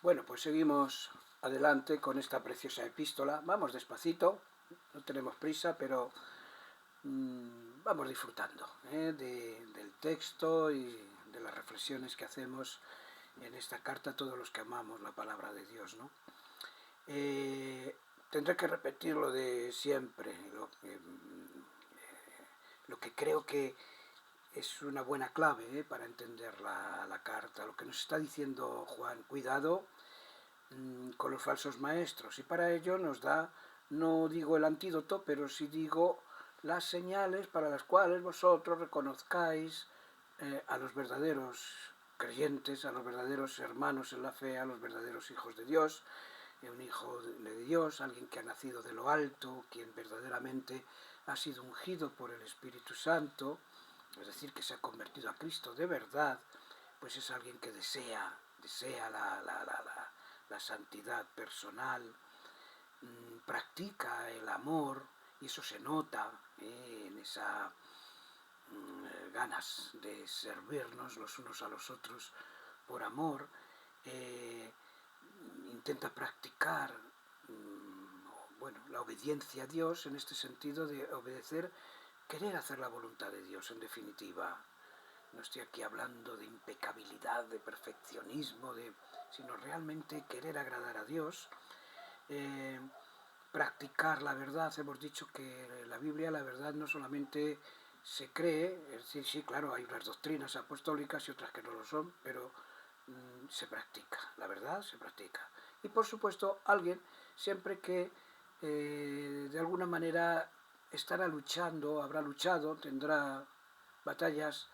Bueno, pues seguimos adelante con esta preciosa epístola. Vamos despacito, no tenemos prisa, pero vamos disfrutando del texto y de las reflexiones que hacemos en esta carta a todos los que amamos la palabra de Dios, ¿no? Tendré que repetir lo de siempre, lo que creo que es una buena clave para entender la carta. Lo que nos está diciendo Juan: cuidado con los falsos maestros, y para ello nos da, no digo el antídoto, pero sí digo las señales para las cuales vosotros reconozcáis a los verdaderos creyentes, a los verdaderos hermanos en la fe, a los verdaderos hijos de Dios. Un hijo de Dios, alguien que ha nacido de lo alto, quien verdaderamente ha sido ungido por el Espíritu Santo, es decir, que se ha convertido a Cristo de verdad, pues es alguien que desea la santidad personal, practica el amor, y eso se nota en esa ganas de servirnos los unos a los otros por amor. Intenta practicar la obediencia a Dios, en este sentido de obedecer, querer hacer la voluntad de Dios, en definitiva. No estoy aquí hablando de impecabilidad, de perfeccionismo, sino realmente querer agradar a Dios. Practicar la verdad. Hemos dicho que en la Biblia la verdad no solamente se cree, es decir, sí, claro, hay unas doctrinas apostólicas y otras que no lo son, pero se practica, la verdad se practica. Y por supuesto, alguien siempre que de alguna manera estará luchando, habrá luchado, tendrá batallas,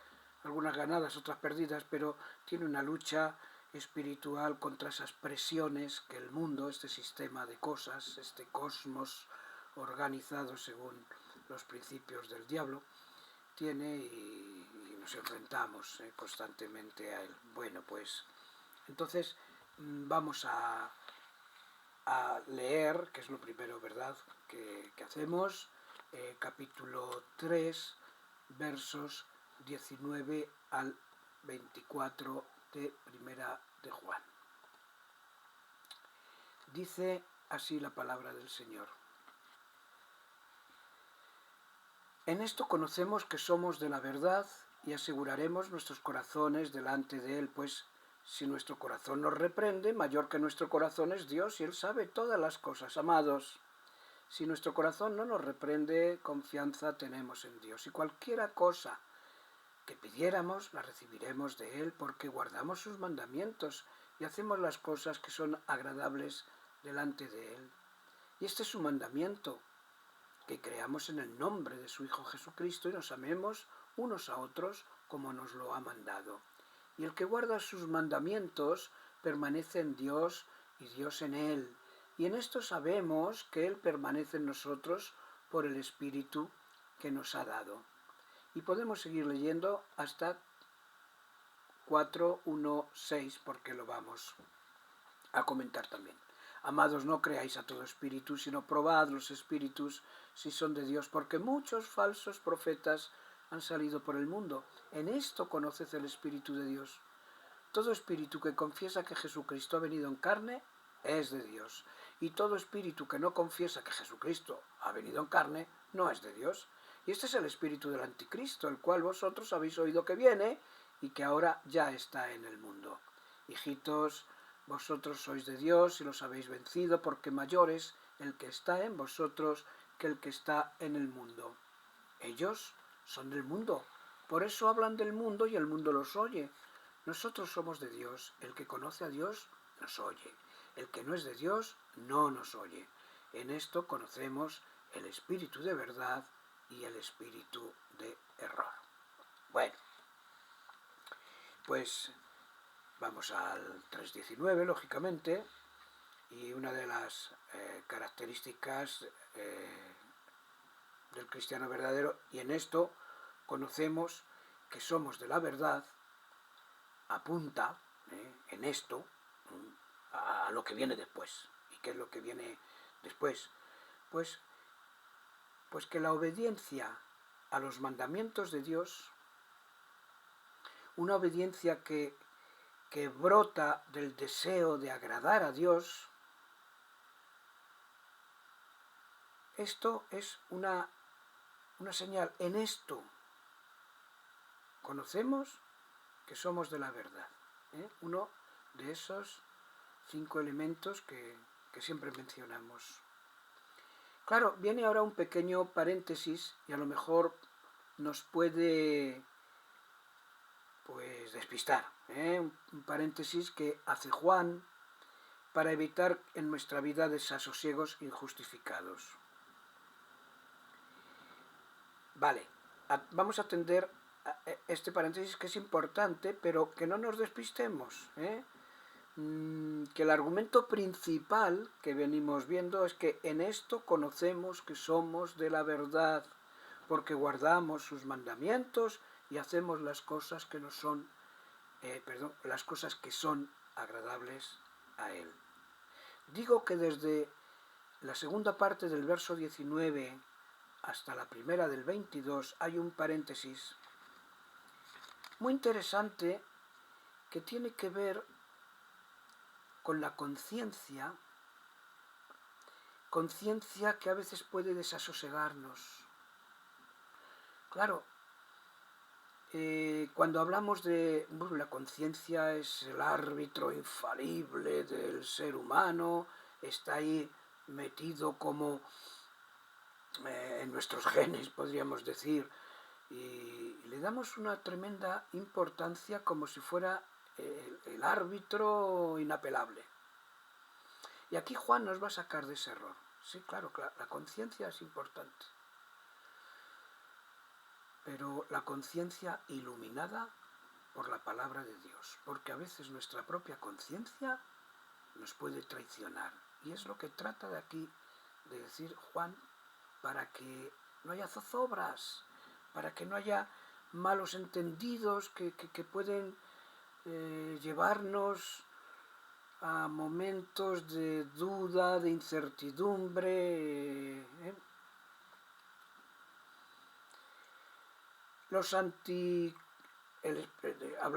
algunas ganadas, otras perdidas, pero tiene una lucha espiritual contra esas presiones que el mundo, este sistema de cosas, este cosmos organizado según los principios del diablo, tiene, y nos enfrentamos constantemente a él. Bueno, pues entonces vamos a leer, que es lo primero, ¿verdad?, que hacemos, capítulo 3, versos 19 al 24 de Primera de Juan. Dice así la palabra del Señor: en esto conocemos que somos de la verdad y aseguraremos nuestros corazones delante de Él, pues si nuestro corazón nos reprende, mayor que nuestro corazón es Dios, y Él sabe todas las cosas. Amados, si nuestro corazón no nos reprende, confianza tenemos en Dios, y cualquiera cosa que pidiéramos la recibiremos de Él, porque guardamos sus mandamientos y hacemos las cosas que son agradables delante de Él. Y este es su mandamiento, que creamos en el nombre de su Hijo Jesucristo y nos amemos unos a otros como nos lo ha mandado. Y el que guarda sus mandamientos permanece en Dios y Dios en él. Y en esto sabemos que Él permanece en nosotros por el Espíritu que nos ha dado. Y podemos seguir leyendo hasta 4:1-6, porque lo vamos a comentar también. Amados, no creáis a todo espíritu, sino probad los espíritus si son de Dios, porque muchos falsos profetas han salido por el mundo. En esto conoced el Espíritu de Dios. Todo espíritu que confiesa que Jesucristo ha venido en carne es de Dios, y todo espíritu que no confiesa que Jesucristo ha venido en carne no es de Dios. Y este es el espíritu del anticristo, el cual vosotros habéis oído que viene y que ahora ya está en el mundo. Hijitos, vosotros sois de Dios y los habéis vencido, porque mayor es el que está en vosotros que el que está en el mundo. Ellos son del mundo, por eso hablan del mundo y el mundo los oye. Nosotros somos de Dios, el que conoce a Dios nos oye, el que no es de Dios no nos oye. En esto conocemos el espíritu de verdad y el espíritu de error. Bueno, pues vamos al 3:19, lógicamente, y una de las características del cristiano verdadero, y en esto conocemos que somos de la verdad, apunta en esto a lo que viene después. ¿Y qué es lo que viene después? Pues que la obediencia a los mandamientos de Dios, una obediencia que que brota del deseo de agradar a Dios, esto es una señal. En esto conocemos que somos de la verdad. Uno de esos 5 elementos que siempre mencionamos. Claro, viene ahora un pequeño paréntesis y a lo mejor nos puede pues despistar. Un paréntesis que hace Juan para evitar en nuestra vida desasosiegos injustificados. Vale, vamos a atender a este paréntesis que es importante, pero que no nos despistemos. Que el argumento principal que venimos viendo es que en esto conocemos que somos de la verdad, porque guardamos sus mandamientos y hacemos las cosas que nos son, las cosas que son agradables a Él. Digo que desde la segunda parte del verso 19 hasta la primera del 22 hay un paréntesis muy interesante que tiene que ver con la conciencia que a veces puede desasosegarnos. Claro, cuando hablamos de la conciencia es el árbitro infalible del ser humano, está ahí metido como en nuestros genes, podríamos decir, y le damos una tremenda importancia como si fuera el árbitro inapelable. Y aquí Juan nos va a sacar de ese error. Sí, claro, la conciencia es importante. Pero la conciencia iluminada por la palabra de Dios. Porque a veces nuestra propia conciencia nos puede traicionar. Y es lo que trata de aquí de decir Juan, para que no haya zozobras, para que no haya malos entendidos que pueden llevarnos a momentos de duda, de incertidumbre. Los habla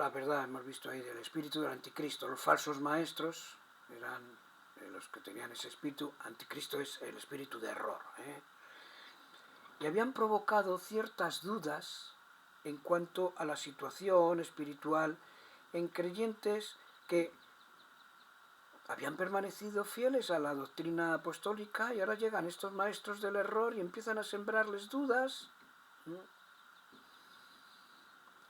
verdad, hemos visto ahí del espíritu del anticristo. Los falsos maestros eran los que tenían ese espíritu. Anticristo es el espíritu de error. Y habían provocado ciertas dudas en cuanto a la situación espiritual en creyentes que habían permanecido fieles a la doctrina apostólica y ahora llegan estos maestros del error y empiezan a sembrarles dudas.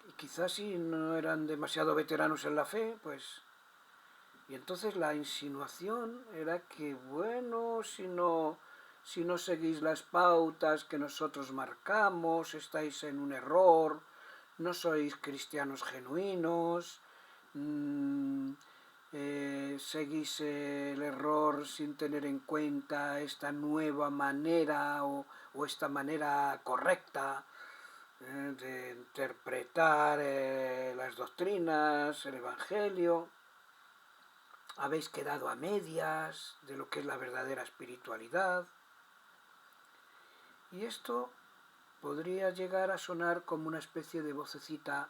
Y quizás si no eran demasiado veteranos en la fe, pues... Y entonces la insinuación era que, bueno, si no seguís las pautas que nosotros marcamos, estáis en un error, no sois cristianos genuinos, seguís el error sin tener en cuenta esta nueva manera o esta manera correcta de interpretar las doctrinas, el Evangelio. Habéis quedado a medias de lo que es la verdadera espiritualidad. Y esto podría llegar a sonar como una especie de vocecita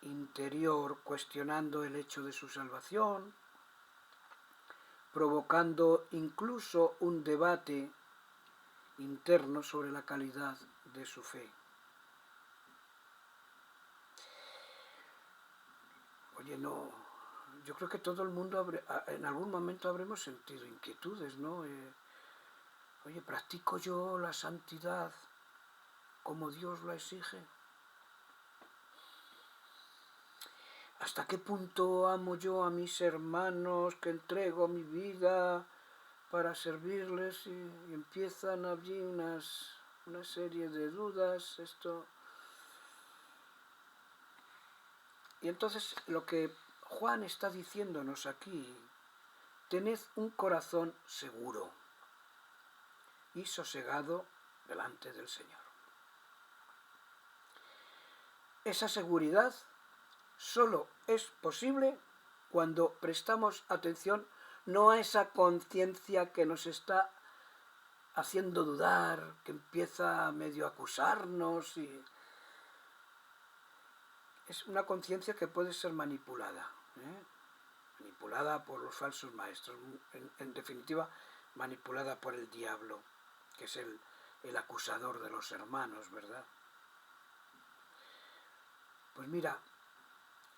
interior cuestionando el hecho de su salvación, provocando incluso un debate interno sobre la calidad de su fe. Oye, no, yo creo que todo el mundo en algún momento habremos sentido inquietudes, ¿no? Oye, ¿practico yo la santidad como Dios la exige? ¿Hasta qué punto amo yo a mis hermanos, que entrego mi vida para servirles? Y empiezan allí una serie de dudas. Y entonces lo que Juan está diciéndonos aquí, tened un corazón seguro y sosegado delante del Señor. Esa seguridad solo es posible cuando prestamos atención no a esa conciencia que nos está haciendo dudar, que empieza a medio acusarnos. Es una conciencia que puede ser manipulada. ¿eh? Manipulada por los falsos maestros, en definitiva, manipulada por el diablo, que es el acusador de los hermanos, ¿verdad? Pues mira,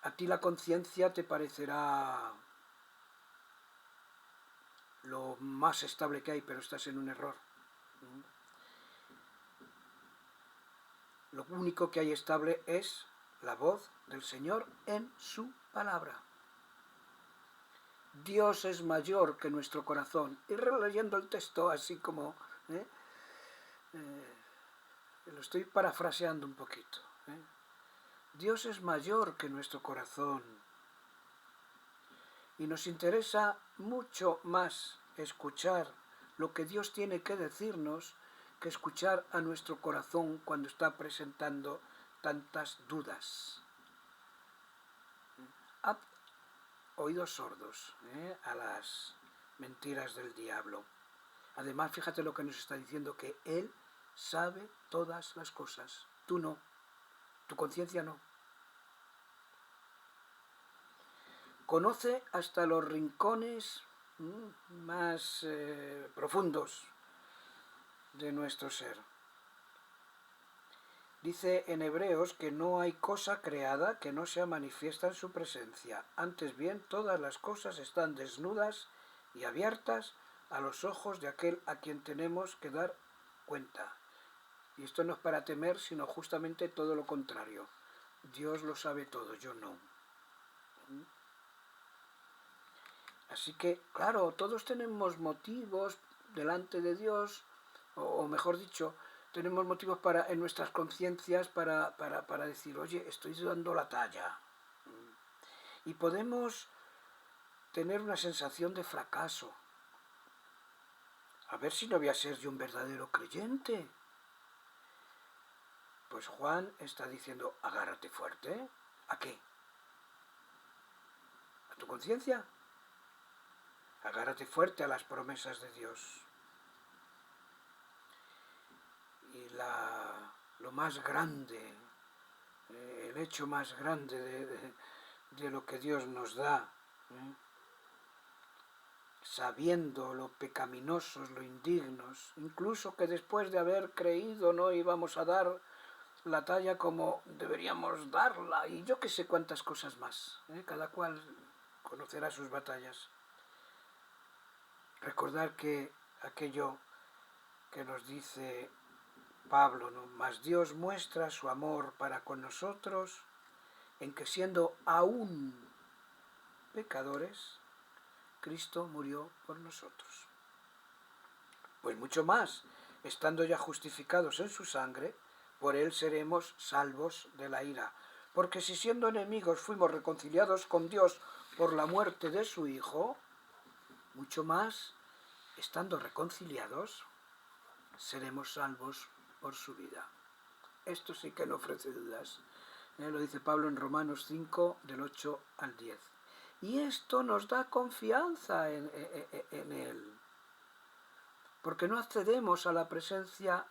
a ti la conciencia te parecerá lo más estable que hay, pero estás en un error. Lo único que hay estable es la voz del Señor en su palabra. Dios es mayor que nuestro corazón. Y releyendo el texto así como... lo estoy parafraseando un poquito. Dios es mayor que nuestro corazón. Y nos interesa mucho más escuchar lo que Dios tiene que decirnos que escuchar a nuestro corazón cuando está presentando tantas dudas. Oídos sordos a las mentiras del diablo. Además, fíjate lo que nos está diciendo, que Él sabe todas las cosas. Tú no. Tu conciencia no. Conoce hasta los rincones más profundos de nuestro ser. Dice en Hebreos que no hay cosa creada que no sea manifiesta en su presencia. Antes bien, todas las cosas están desnudas y abiertas a los ojos de aquel a quien tenemos que dar cuenta. Y esto no es para temer, sino justamente todo lo contrario. Dios lo sabe todo, yo no. Así que, claro, todos tenemos motivos delante de Dios, o mejor dicho, tenemos motivos en nuestras conciencias para decir, oye, estoy dando la talla. Y podemos tener una sensación de fracaso. A ver si no voy a ser yo un verdadero creyente. Pues Juan está diciendo, agárrate fuerte. ¿A qué? ¿A tu conciencia? Agárrate fuerte a las promesas de Dios. Y lo más grande, el hecho más grande de lo que Dios nos da, sabiendo lo pecaminosos, lo indignos, incluso que después de haber creído no íbamos a dar la talla como deberíamos darla, y yo que sé cuántas cosas más, cada cual conocerá sus batallas. Recordar que aquello que nos dice Pablo, ¿no? Mas Dios muestra su amor para con nosotros en que siendo aún pecadores, Cristo murió por nosotros. Pues mucho más, estando ya justificados en su sangre, por él seremos salvos de la ira. Porque si siendo enemigos fuimos reconciliados con Dios por la muerte de su Hijo, mucho más, estando reconciliados, seremos salvos por su vida. Esto sí que no ofrece dudas. Lo dice Pablo en Romanos 5, del 8 al 10. Y esto nos da confianza en Él. Porque no accedemos a la presencia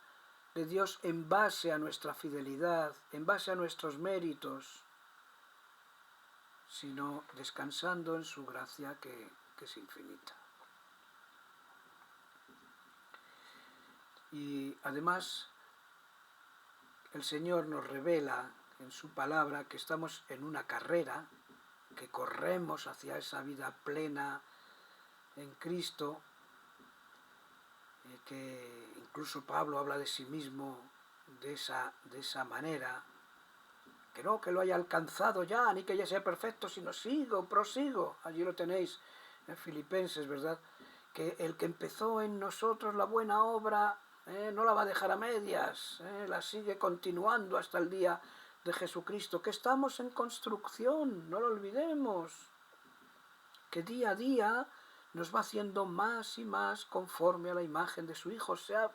de Dios en base a nuestra fidelidad, en base a nuestros méritos, sino descansando en su gracia que es infinita. Y además, el Señor nos revela en su palabra que estamos en una carrera, que corremos hacia esa vida plena en Cristo, que incluso Pablo habla de sí mismo de esa manera, que no que lo haya alcanzado ya, ni que ya sea perfecto, sino prosigo. Allí lo tenéis en Filipenses, ¿verdad? Que el que empezó en nosotros la buena obra no la va a dejar a medias, la sigue continuando hasta el día de Jesucristo, que estamos en construcción, no lo olvidemos, que día a día nos va haciendo más y más conforme a la imagen de su Hijo. O sea,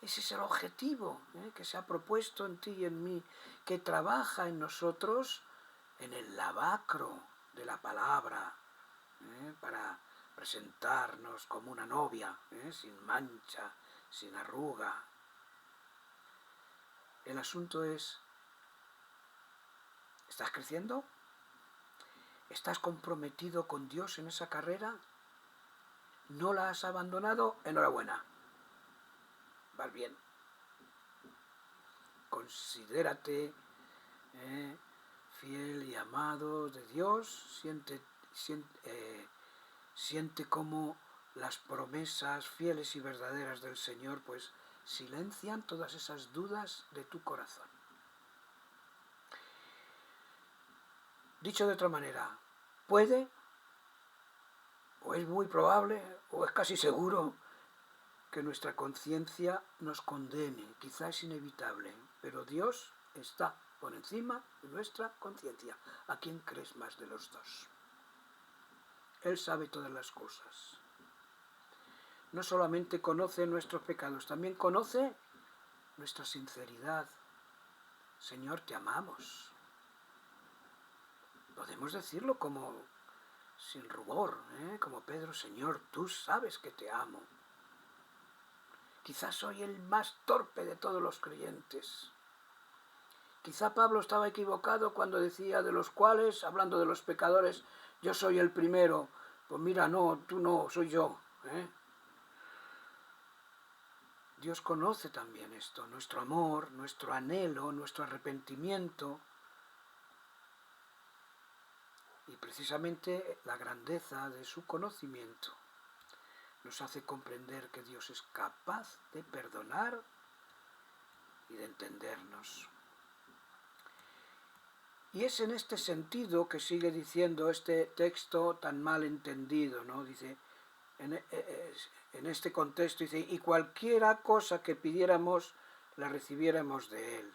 ese es el objetivo que se ha propuesto en ti y en mí, que trabaja en nosotros en el lavacro de la palabra, para presentarnos como una novia, sin mancha, sin arruga. El asunto es, ¿estás creciendo? ¿Estás comprometido con Dios en esa carrera? ¿No la has abandonado? Enhorabuena. Vas bien. Considérate fiel y amado de Dios. Siente cómo las promesas fieles y verdaderas del Señor pues silencian todas esas dudas de tu corazón. Dicho de otra manera, puede, o es muy probable, o es casi seguro que nuestra conciencia nos condene, quizá es inevitable, pero Dios está por encima de nuestra conciencia. ¿A quién crees más de los dos? Él sabe todas las cosas. No solamente conoce nuestros pecados, también conoce nuestra sinceridad. Señor, te amamos. Podemos decirlo como sin rubor, como Pedro, Señor, tú sabes que te amo. Quizás soy el más torpe de todos los creyentes. Quizá Pablo estaba equivocado cuando decía de los cuales, hablando de los pecadores, yo soy el primero. Pues mira, no, tú no, soy yo. Dios conoce también esto, nuestro amor, nuestro anhelo, nuestro arrepentimiento. Y precisamente la grandeza de su conocimiento nos hace comprender que Dios es capaz de perdonar y de entendernos. Y es en este sentido que sigue diciendo este texto tan mal entendido, ¿no? Dice, en este contexto dice, y cualquiera cosa que pidiéramos, la recibiéramos de Él.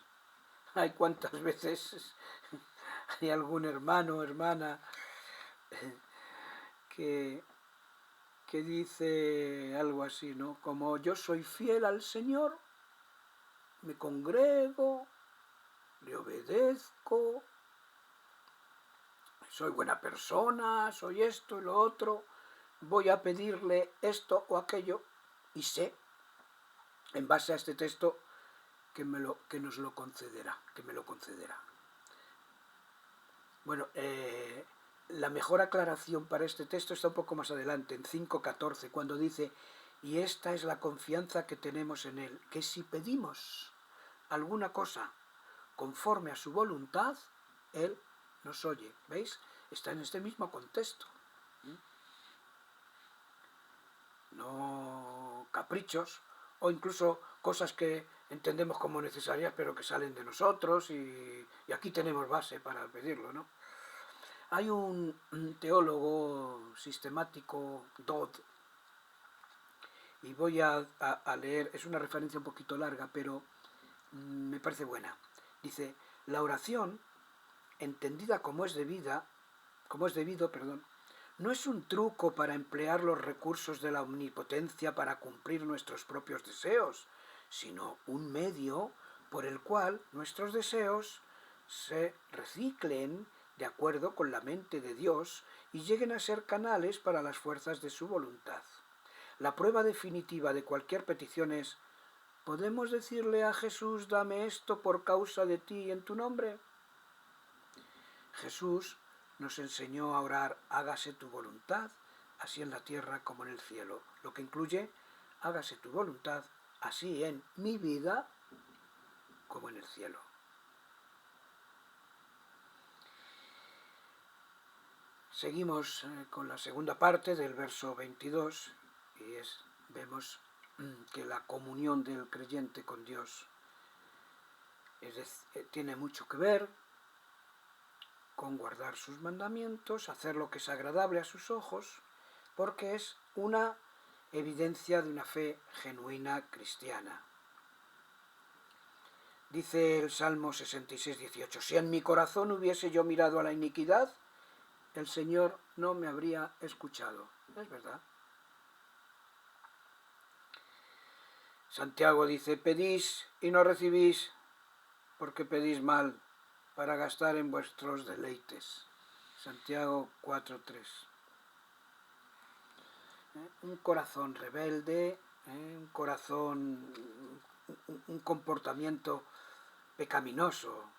Hay cuántas veces hay algún hermano o hermana que dice algo así, ¿no? Como yo soy fiel al Señor, me congrego, le obedezco, soy buena persona, soy esto y lo otro, voy a pedirle esto o aquello y sé, en base a este texto, que nos lo concederá, que me lo concederá. Bueno, la mejor aclaración para este texto está un poco más adelante, en 5:14, cuando dice, y esta es la confianza que tenemos en Él, que si pedimos alguna cosa conforme a su voluntad, Él nos oye. ¿Veis? Está en este mismo contexto. No caprichos, o incluso cosas que entendemos como necesarias, pero que salen de nosotros, y aquí tenemos base para pedirlo, ¿no? Hay un teólogo sistemático, Dodd, y voy a leer, es una referencia un poquito larga, pero me parece buena. Dice, la oración, entendida como es debido, no es un truco para emplear los recursos de la omnipotencia para cumplir nuestros propios deseos, sino un medio por el cual nuestros deseos se reciclen de acuerdo con la mente de Dios y lleguen a ser canales para las fuerzas de su voluntad. La prueba definitiva de cualquier petición es, ¿podemos decirle a Jesús, dame esto por causa de ti y en tu nombre? Jesús nos enseñó a orar, hágase tu voluntad, así en la tierra como en el cielo, lo que incluye, hágase tu voluntad, así en mi vida como en el cielo. Seguimos con la segunda parte del verso 22 y vemos que la comunión del creyente con Dios tiene mucho que ver con guardar sus mandamientos, hacer lo que es agradable a sus ojos, porque es una evidencia de una fe genuina cristiana. Dice el Salmo 66:18, si en mi corazón hubiese yo mirado a la iniquidad, el Señor no me habría escuchado. Es verdad. Santiago dice, pedís y no recibís, porque pedís mal, para gastar en vuestros deleites. Santiago 4:3. Un corazón rebelde, un comportamiento pecaminoso,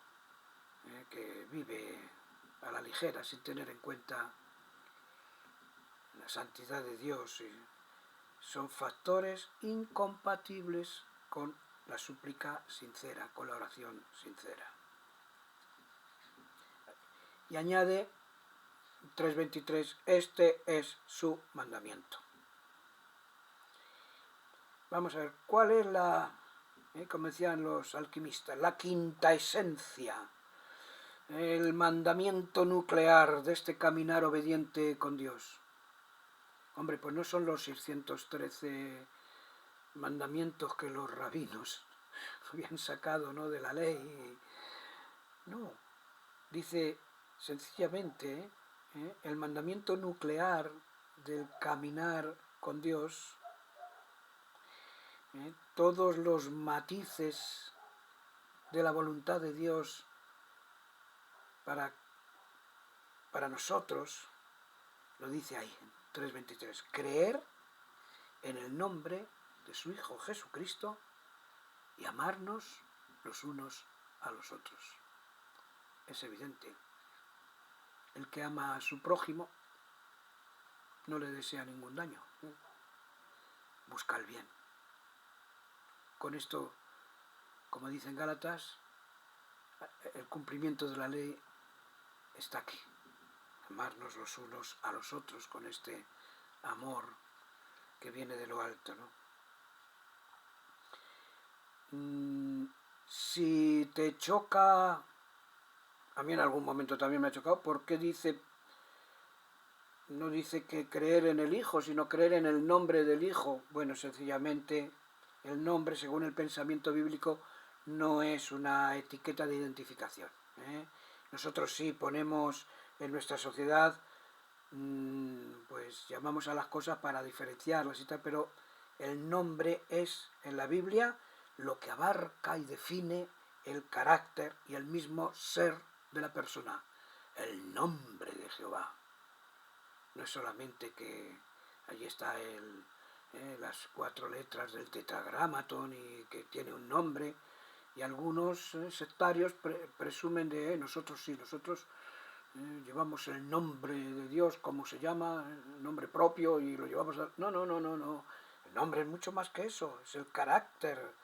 que vive a la ligera, sin tener en cuenta la santidad de Dios. Son factores incompatibles con la súplica sincera, con la oración sincera. Y añade 3.23, este es su mandamiento. Vamos a ver, ¿cuál es como decían los alquimistas, la quinta esencia, el mandamiento nuclear de este caminar obediente con Dios? Hombre, pues no son los 613 mandamientos que los rabinos habían sacado, ¿no?, de la ley. No, dice sencillamente el mandamiento nuclear del caminar con Dios, todos los matices de la voluntad de Dios para nosotros, lo dice ahí, 3.23, creer en el nombre de su Hijo Jesucristo y amarnos los unos a los otros. Es evidente, el que ama a su prójimo no le desea ningún daño, busca el bien. Con esto, como dicen Gálatas, el cumplimiento de la ley está aquí. Amarnos los unos a los otros con este amor que viene de lo alto, ¿no? Si te choca, a mí en algún momento también me ha chocado, ¿por qué no dice que creer en el Hijo, sino creer en el nombre del Hijo? Bueno, sencillamente el nombre, según el pensamiento bíblico, no es una etiqueta de identificación. Nosotros sí ponemos en nuestra sociedad, pues llamamos a las cosas para diferenciarlas y tal, pero el nombre es en la Biblia lo que abarca y define el carácter y el mismo ser de la persona. El nombre de Jehová. No es solamente que allí está las 4 letras del tetragramatón y que tiene un nombre, y algunos sectarios presumen de nosotros sí, nosotros llevamos el nombre de Dios como se llama, el nombre propio, y lo llevamos a... No, el nombre es mucho más que eso, es el carácter,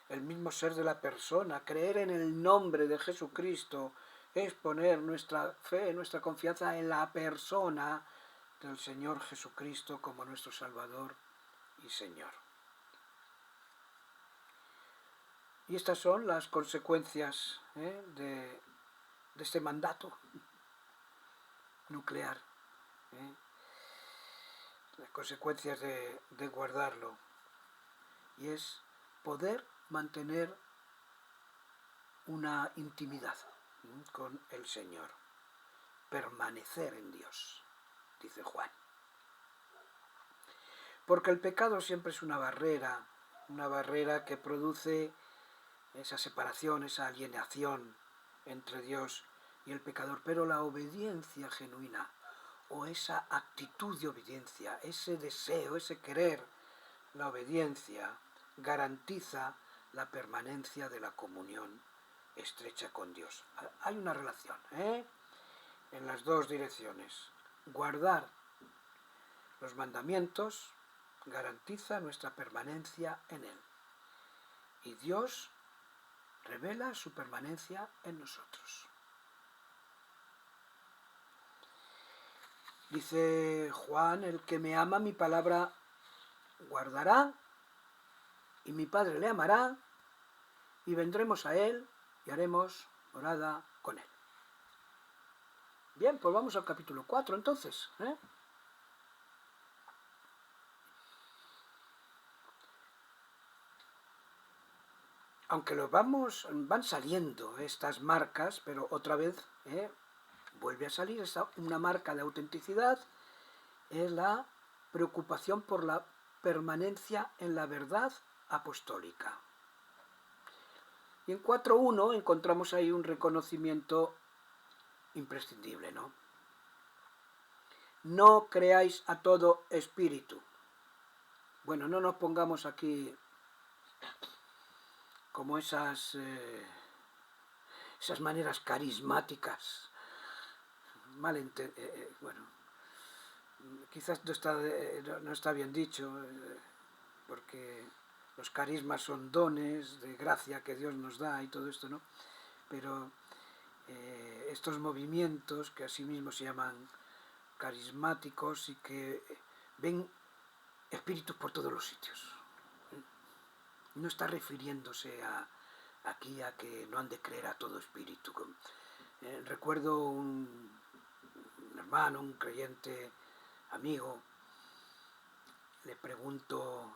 el mismo ser de la persona. Creer en el nombre de Jesucristo es poner nuestra fe, nuestra confianza en la persona del Señor Jesucristo como nuestro Salvador y Señor. Y estas son las consecuencias de este mandato nuclear, las consecuencias de guardarlo, y es poder mantener una intimidad con el Señor, permanecer en Dios, dice Juan. Porque el pecado siempre es una barrera que produce esa separación, esa alienación entre Dios y el pecador, pero la obediencia genuina, o esa actitud de obediencia, ese deseo, ese querer, la obediencia garantiza la permanencia de la comunión estrecha con Dios. Hay una relación en las dos direcciones. Guardar los mandamientos garantiza nuestra permanencia en Él, y Dios revela su permanencia en nosotros. Dice Juan, el que me ama mi palabra guardará, y mi Padre le amará, y vendremos a Él y haremos morada con Él. Bien, pues vamos al capítulo 4 entonces. Aunque van saliendo estas marcas, pero otra vez vuelve a salir una marca de autenticidad, es la preocupación por la permanencia en la verdad apostólica. Y en 4.1 encontramos ahí un reconocimiento imprescindible, ¿no? No creáis a todo espíritu. Bueno, no nos pongamos aquí como esas maneras carismáticas bueno, quizás no está bien dicho, porque los carismas son dones de gracia que Dios nos da y todo esto, ¿no? Pero estos movimientos que asimismo se llaman carismáticos y que ven espíritus por todos los sitios. No está refiriéndose aquí a que no han de creer a todo espíritu. Recuerdo un hermano, un creyente amigo, le pregunto,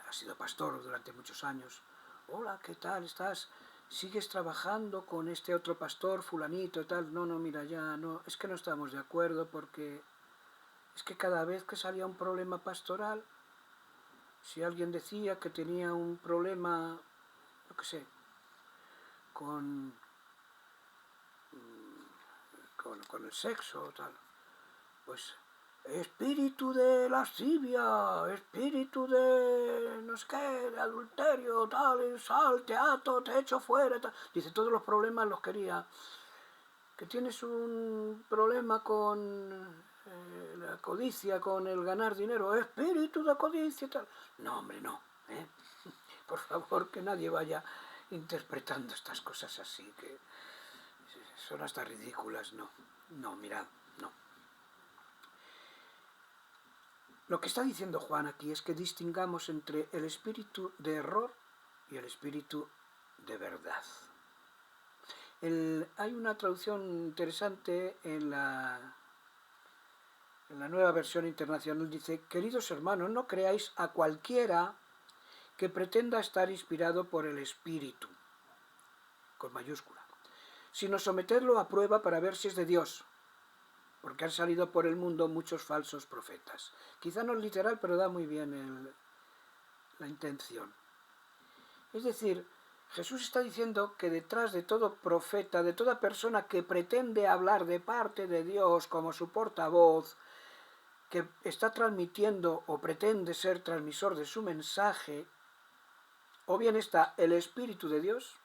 ha sido pastor durante muchos años, hola, ¿qué tal estás? ¿Sigues trabajando con este otro pastor, fulanito y tal? No, mira, ya no, es que no estamos de acuerdo porque es que cada vez que salía un problema pastoral, si alguien decía que tenía un problema, yo qué sé, con el sexo o tal, pues espíritu de lascivia, espíritu de no sé qué, de adulterio, tal, sal, te ato, te echo fuera, tal. Dice, todos los problemas los quería. Que tienes un problema con la codicia, con el ganar dinero, espíritu de codicia, tal. No, hombre, no. Por favor, que nadie vaya interpretando estas cosas así, que son hasta ridículas, no. No, mirad, no. Lo que está diciendo Juan aquí es que distingamos entre el espíritu de error y el espíritu de verdad. Hay una traducción interesante en la Nueva Versión Internacional, dice, queridos hermanos, no creáis a cualquiera que pretenda estar inspirado por el Espíritu, con mayúscula, sino someterlo a prueba para ver si es de Dios, porque han salido por el mundo muchos falsos profetas. Quizá no es literal, pero da muy bien la intención. Es decir, Jesús está diciendo que detrás de todo profeta, de toda persona que pretende hablar de parte de Dios como su portavoz, que está transmitiendo o pretende ser transmisor de su mensaje, o bien está el Espíritu de Dios,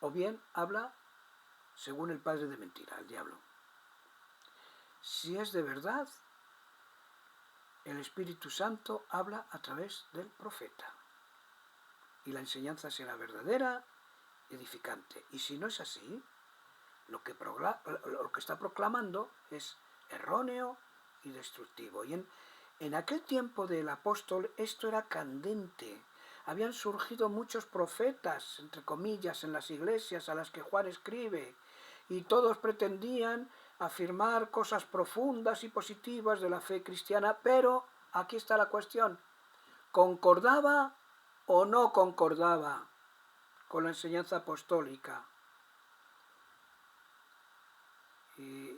o bien habla según el padre de mentira, el diablo. Si es de verdad, el Espíritu Santo habla a través del profeta. Y la enseñanza será verdadera, edificante. Y si no es así, lo que está proclamando es erróneo y destructivo. Y en aquel tiempo del apóstol esto era candente. Habían surgido muchos profetas, entre comillas, en las iglesias a las que Juan escribe, y todos pretendían afirmar cosas profundas y positivas de la fe cristiana, pero aquí está la cuestión, ¿concordaba o no concordaba con la enseñanza apostólica? Y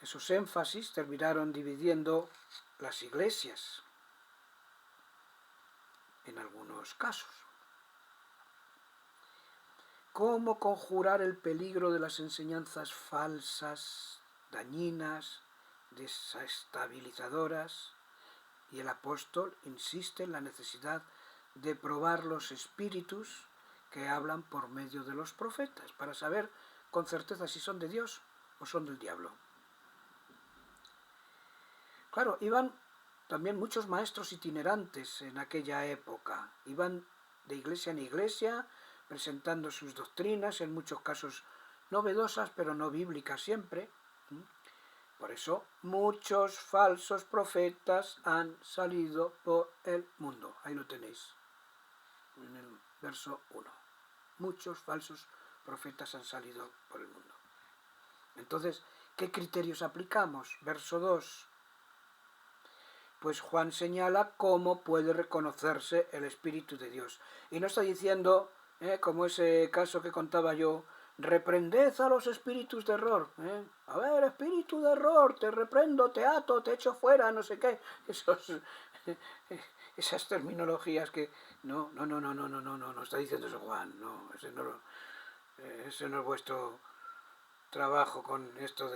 esos énfasis terminaron dividiendo las iglesias en algunos casos. ¿Cómo conjurar el peligro de las enseñanzas falsas, dañinas, desestabilizadoras? Y el apóstol insiste en la necesidad de probar los espíritus que hablan por medio de los profetas, para saber con certeza si son de Dios o son del diablo. Claro, iban también muchos maestros itinerantes en aquella época, iban de iglesia en iglesia, presentando sus doctrinas, en muchos casos novedosas, pero no bíblicas siempre. Por eso, muchos falsos profetas han salido por el mundo. Ahí lo tenéis, en el verso 1. Muchos falsos profetas han salido por el mundo. Entonces, ¿qué criterios aplicamos? Verso 2. Pues Juan señala cómo puede reconocerse el Espíritu de Dios. Y no está diciendo, como ese caso que contaba yo, reprended a los espíritus de error. A ver, espíritu de error, te reprendo, te ato, te echo fuera, no sé qué. Esas terminologías que... No está diciendo eso Juan. No, ese no es vuestro trabajo con esto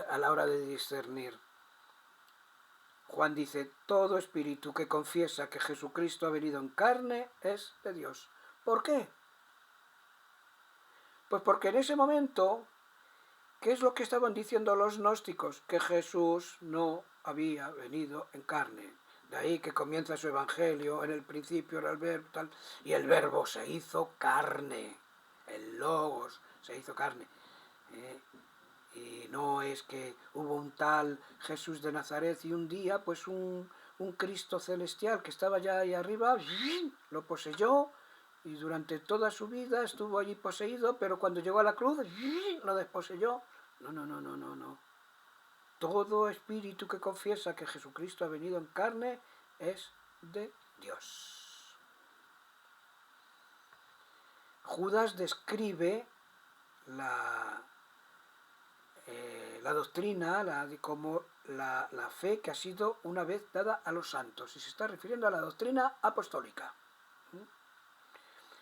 a la hora de discernir. Juan dice, todo espíritu que confiesa que Jesucristo ha venido en carne es de Dios. ¿Por qué? Pues porque en ese momento, ¿qué es lo que estaban diciendo los gnósticos? Que Jesús no había venido en carne. De ahí que comienza su evangelio, en el principio era el verbo, tal, y el verbo se hizo carne, el logos se hizo carne. Y no es que hubo un tal Jesús de Nazaret y un día pues un Cristo celestial que estaba ya ahí arriba, lo poseyó y durante toda su vida estuvo allí poseído, pero cuando llegó a la cruz lo desposeyó. No, no, no, no, no, no. Todo espíritu que confiesa que Jesucristo ha venido en carne es de Dios. Judas describe la doctrina como la fe que ha sido una vez dada a los santos, y se está refiriendo a la doctrina apostólica.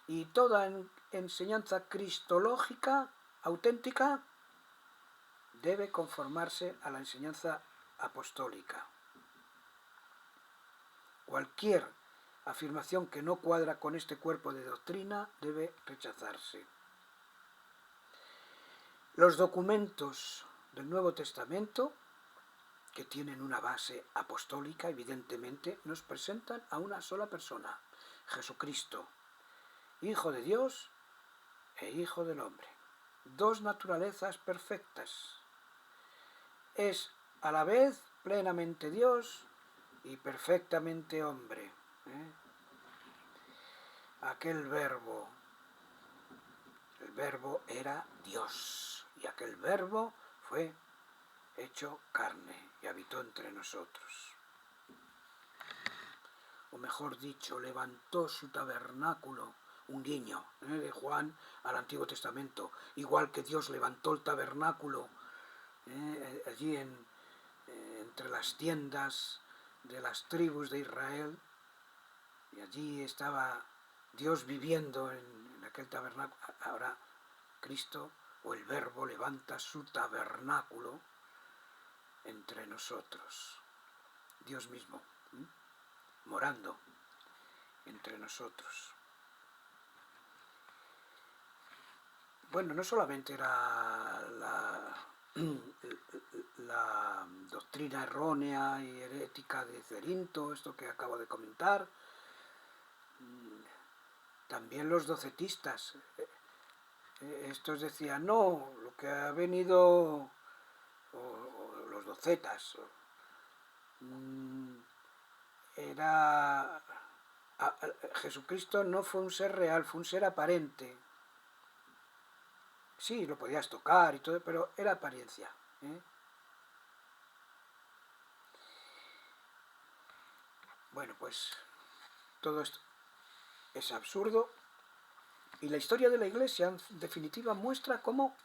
Y toda enseñanza cristológica auténtica debe conformarse a la enseñanza apostólica. Cualquier afirmación que no cuadra con este cuerpo de doctrina debe rechazarse. Los documentos del Nuevo Testamento, que tienen una base apostólica, evidentemente, nos presentan a una sola persona, Jesucristo, Hijo de Dios e Hijo del hombre. Dos naturalezas perfectas. Es a la vez plenamente Dios y perfectamente hombre. Aquel verbo, el verbo era Dios, y aquel verbo fue hecho carne y habitó entre nosotros. O mejor dicho, levantó su tabernáculo, un guiño de Juan al Antiguo Testamento, igual que Dios levantó el tabernáculo allí entre las tiendas de las tribus de Israel, y allí estaba Dios viviendo en aquel tabernáculo. Ahora Cristo, o el Verbo, levanta su tabernáculo entre nosotros. Dios mismo, morando entre nosotros. Bueno, no solamente era la doctrina errónea y herética de Cerinto, esto que acabo de comentar, también los docetistas. Estos decían, no, lo que ha venido, o los docetas, era... Jesucristo no fue un ser real, fue un ser aparente. Sí, lo podías tocar y todo, pero era apariencia. Bueno, pues todo esto es absurdo, y la historia de la Iglesia, en definitiva, muestra cómo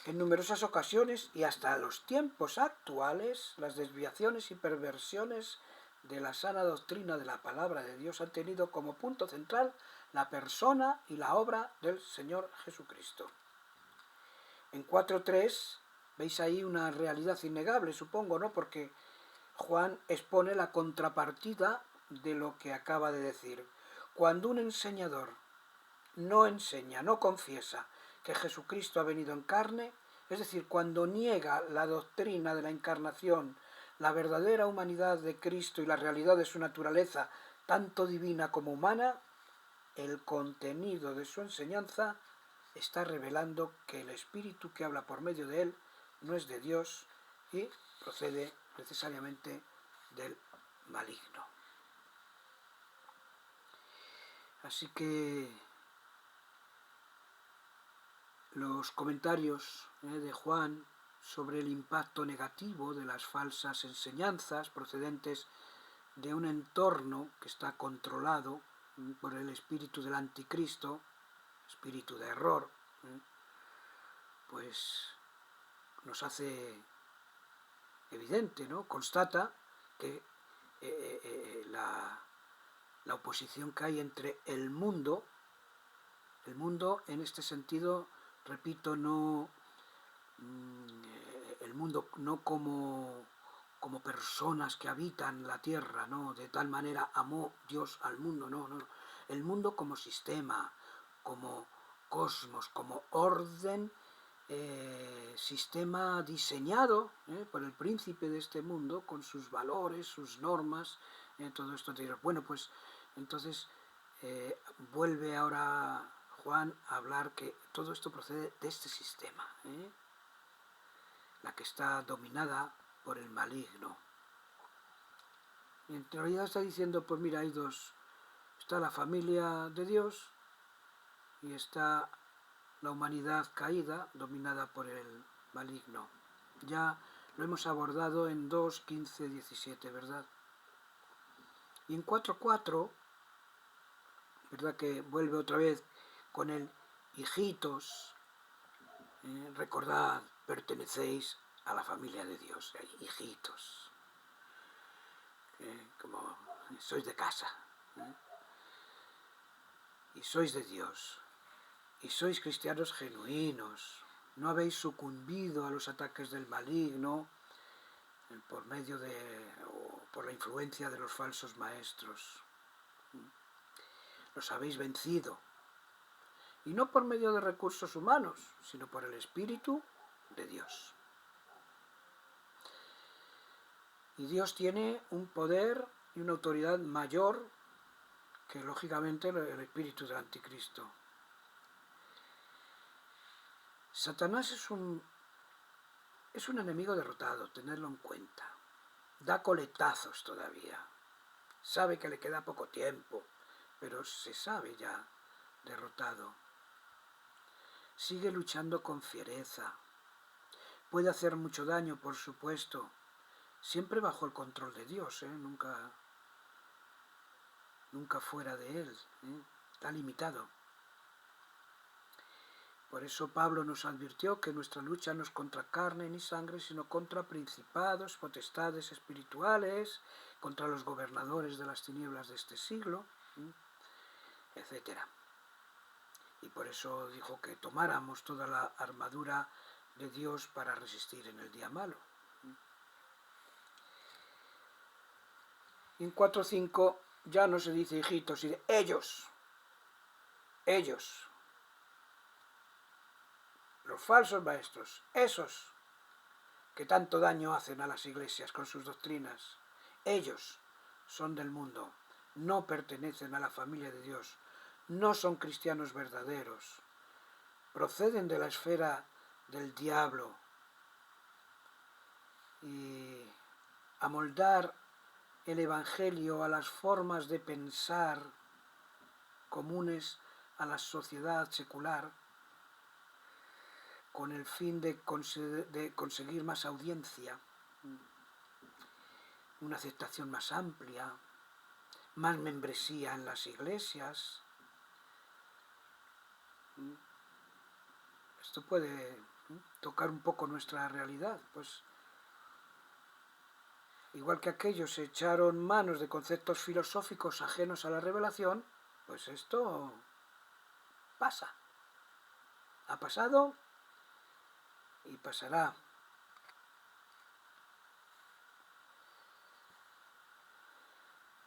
en numerosas ocasiones y hasta los tiempos actuales, las desviaciones y perversiones de la sana doctrina de la palabra de Dios han tenido como punto central la persona y la obra del Señor Jesucristo. En 4.3 veis ahí una realidad innegable, supongo, ¿no? Porque Juan expone la contrapartida de lo que acaba de decir. Cuando un enseñador no enseña, no confiesa que Jesucristo ha venido en carne, es decir, cuando niega la doctrina de la encarnación, la verdadera humanidad de Cristo y la realidad de su naturaleza, tanto divina como humana, el contenido de su enseñanza está revelando que el Espíritu que habla por medio de él no es de Dios y procede necesariamente del maligno. Así que los comentarios de Juan sobre el impacto negativo de las falsas enseñanzas procedentes de un entorno que está controlado por el espíritu del anticristo, espíritu de error, pues nos hace evidente, ¿no? Constata que la oposición que hay entre el mundo en este sentido, repito, no el mundo no como personas que habitan la tierra, no, de tal manera amó Dios al mundo, no, el mundo como sistema, como cosmos como orden, sistema diseñado por el príncipe de este mundo, con sus valores, sus normas, todo esto. Bueno, pues entonces vuelve ahora Juan a hablar que todo esto procede de este sistema, la que está dominada por el maligno. Y en realidad está diciendo, pues mira, hay dos. Está la familia de Dios y está la humanidad caída, dominada por el maligno. Ya lo hemos abordado en 2, 15, 17, ¿verdad? Y en 4.4, ¿verdad? Que vuelve otra vez con el hijitos, recordad, pertenecéis a la familia de Dios, hijitos, como sois de casa, y sois de Dios, y sois cristianos genuinos, no habéis sucumbido a los ataques del maligno por medio de, o por la influencia de los falsos maestros. Los habéis vencido, y no por medio de recursos humanos, sino por el Espíritu de Dios. Y Dios tiene un poder y una autoridad mayor que, lógicamente, el espíritu del anticristo. Satanás es un enemigo derrotado, tenedlo en cuenta. Da coletazos todavía. Sabe que le queda poco tiempo, pero se sabe ya derrotado. Sigue luchando con fiereza. Puede hacer mucho daño, por supuesto, siempre bajo el control de Dios, nunca fuera de él, está limitado. Por eso Pablo nos advirtió que nuestra lucha no es contra carne ni sangre, sino contra principados, potestades espirituales, contra los gobernadores de las tinieblas de este siglo, etc. Y por eso dijo que tomáramos toda la armadura de Dios para resistir en el día malo. Y en 4.5 ya no se dice hijitos, sino ellos, los falsos maestros, esos que tanto daño hacen a las iglesias con sus doctrinas, ellos son del mundo, no pertenecen a la familia de Dios, no son cristianos verdaderos, proceden de la esfera del diablo, y amoldar el Evangelio a las formas de pensar comunes a la sociedad secular, con el fin de conseguir más audiencia, una aceptación más amplia, más membresía en las iglesias. Esto puede tocar un poco nuestra realidad, pues igual que aquellos se echaron manos de conceptos filosóficos ajenos a la revelación, pues esto pasa. Ha pasado y pasará.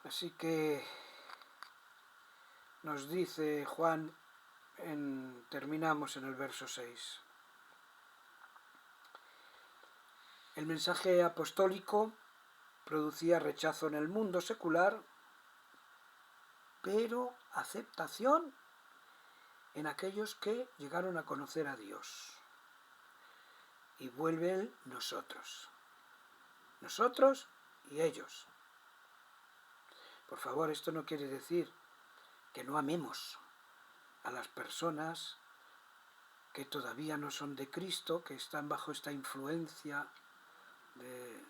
Así que nos dice Juan, terminamos en el verso 6. El mensaje apostólico producía rechazo en el mundo secular, pero aceptación en aquellos que llegaron a conocer a Dios. Y vuelve el nosotros y ellos. Por favor, esto no quiere decir que no amemos a las personas que todavía no son de Cristo, que están bajo esta influencia del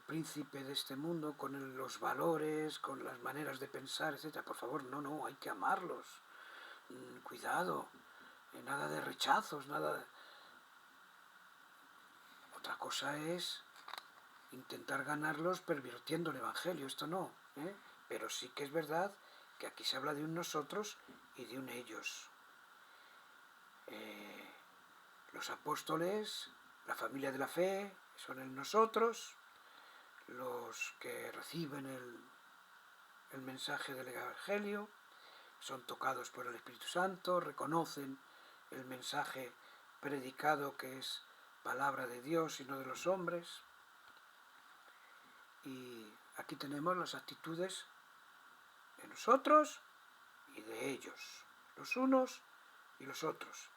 príncipe de este mundo, con los valores, con las maneras de pensar, etc. Por favor, no, hay que amarlos. Cuidado, nada de rechazos, nada de... Otra cosa es intentar ganarlos pervirtiendo el Evangelio, esto no, pero sí que es verdad que aquí se habla de un nosotros y de un ellos. Los apóstoles, la familia de la fe, son el nosotros, los que reciben el mensaje del Evangelio, son tocados por el Espíritu Santo, reconocen el mensaje predicado que es palabra de Dios y no de los hombres. Y aquí tenemos las actitudes de nosotros y de ellos, los unos y los otros.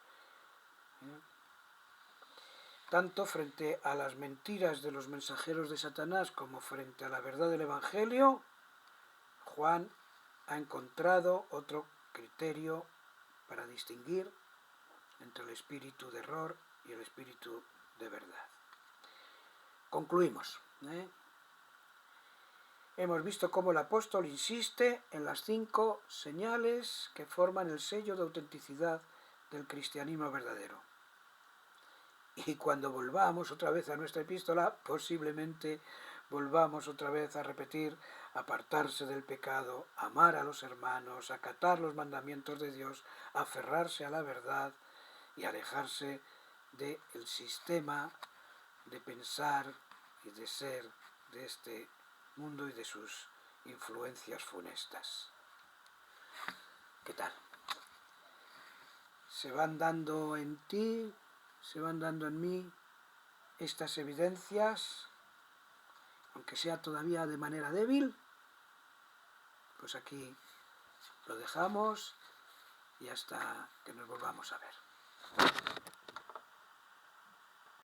Tanto frente a las mentiras de los mensajeros de Satanás como frente a la verdad del Evangelio, Juan ha encontrado otro criterio para distinguir entre el espíritu de error y el espíritu de verdad. Concluimos. Hemos visto cómo el apóstol insiste en las 5 señales que forman el sello de autenticidad del cristianismo verdadero. Y cuando volvamos otra vez a nuestra epístola, posiblemente volvamos otra vez a repetir: apartarse del pecado, amar a los hermanos, acatar los mandamientos de Dios, aferrarse a la verdad y alejarse del sistema de pensar y de ser de este mundo y de sus influencias funestas. ¿Qué tal? ¿Se van dando en ti, se van dando en mí estas evidencias, aunque sea todavía de manera débil? Pues aquí lo dejamos y hasta que nos volvamos a ver.